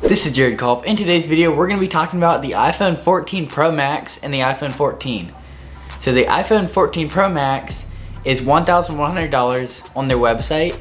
This is Jared Kolb. In today's video, we're going to be talking about the iPhone 14 Pro Max and the iPhone 14. So the iPhone 14 Pro Max is $1,100 on their website,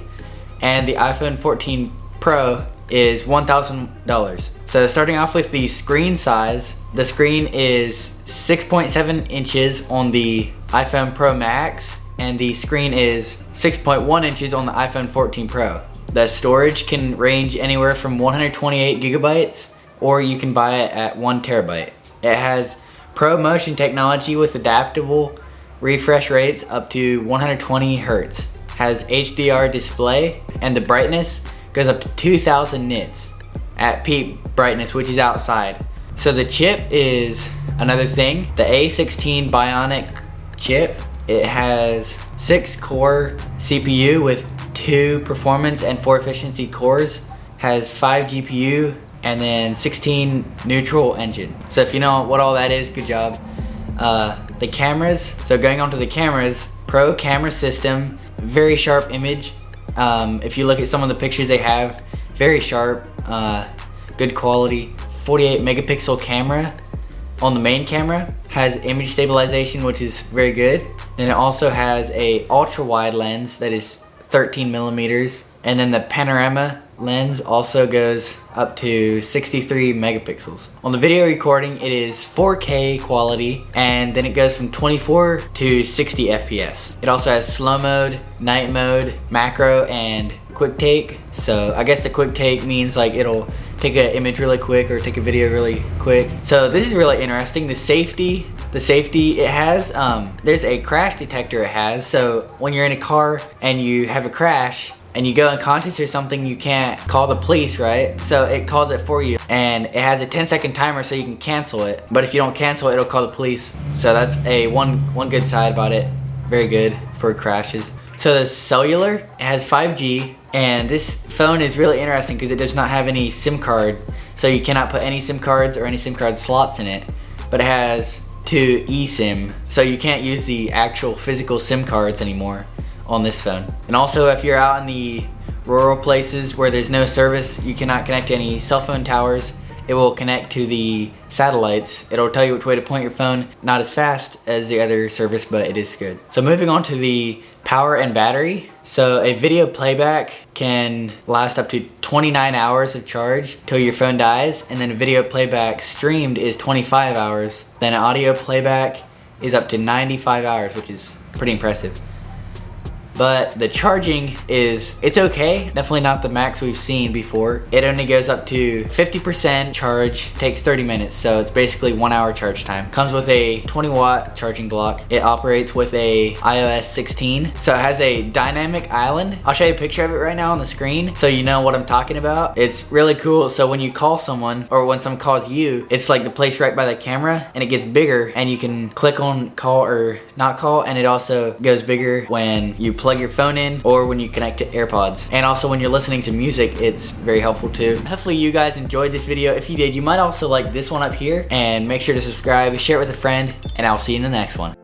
and the iPhone 14 Pro is $1,000. So starting off with the screen size, the screen is 6.7 inches on the iPhone Pro Max, and the screen is 6.1 inches on the iPhone 14 Pro. The storage can range anywhere from 128 gigabytes, or you can buy it at 1 terabyte. It has Pro Motion technology with adaptable refresh rates up to 120 Hertz. Has HDR display, and the brightness goes up to 2000 nits at peak brightness, which is outside. So the chip is another thing. The A16 Bionic chip. It has 6-core CPU with 2 performance and 4 efficiency cores, has 5 GPU, and then 16 neutral engine. So if you know what all that is, good job. The cameras, so going on to the cameras, Pro camera system, very sharp image. If you look at some of the pictures they have, very sharp, good quality. 48 megapixel camera on the main camera, has image stabilization, which is very good. Then it also has a ultra wide lens that is 13 millimeters, and then the panorama lens also goes up to 63 megapixels. On the video recording, it is 4K quality, and then it goes from 24 to 60 FPS. It also has slow mode, night mode, macro, and quick take. So I guess the quick take means like it'll take an image really quick or take a video really quick. So this is really interesting. The safety it has, there's a crash detector it has. So when you're in a car and you have a crash and you go unconscious or something, you can't call the police, right? So it calls it for you, and it has a 10-second timer so you can cancel it. But if you don't cancel it, it'll call the police. So that's a one good side about it. Very good for crashes. So the cellular, it has 5G, and this phone is really interesting because it does not have any SIM card. So you cannot put any SIM cards or any SIM card slots in it, but it has 2 eSIM. So you can't use the actual physical SIM cards anymore on this phone. And also, if you're out in the rural places where there's no service, you cannot connect to any cell phone towers, it will connect to the satellites. It'll tell you which way to point your phone. Not as fast as the other service, but it is good. So moving on to the power and battery. So a video playback can last up to 29 hours of charge till your phone dies, and then a video playback streamed is 25 hours. Then an audio playback is up to 95 hours, which is pretty impressive. But the charging it's okay, definitely not the max we've seen before. It only goes up to 50% charge, takes 30 minutes, so it's basically 1 hour charge time. Comes with a 20-watt charging block. It operates with a iOS 16, so it has a dynamic island. I'll show you a picture of it right now on the screen so you know what I'm talking about. It's really cool, so when you call someone, or when someone calls you, it's like the place right by the camera, and it gets bigger, and you can click on call or not call, and it also goes bigger when you plug your phone in or when you connect to AirPods. And also when you're listening to music, it's very helpful too. Hopefully you guys enjoyed this video. If you did, you might also like this one up here, and make sure to subscribe, share it with a friend, and I'll see you in the next one.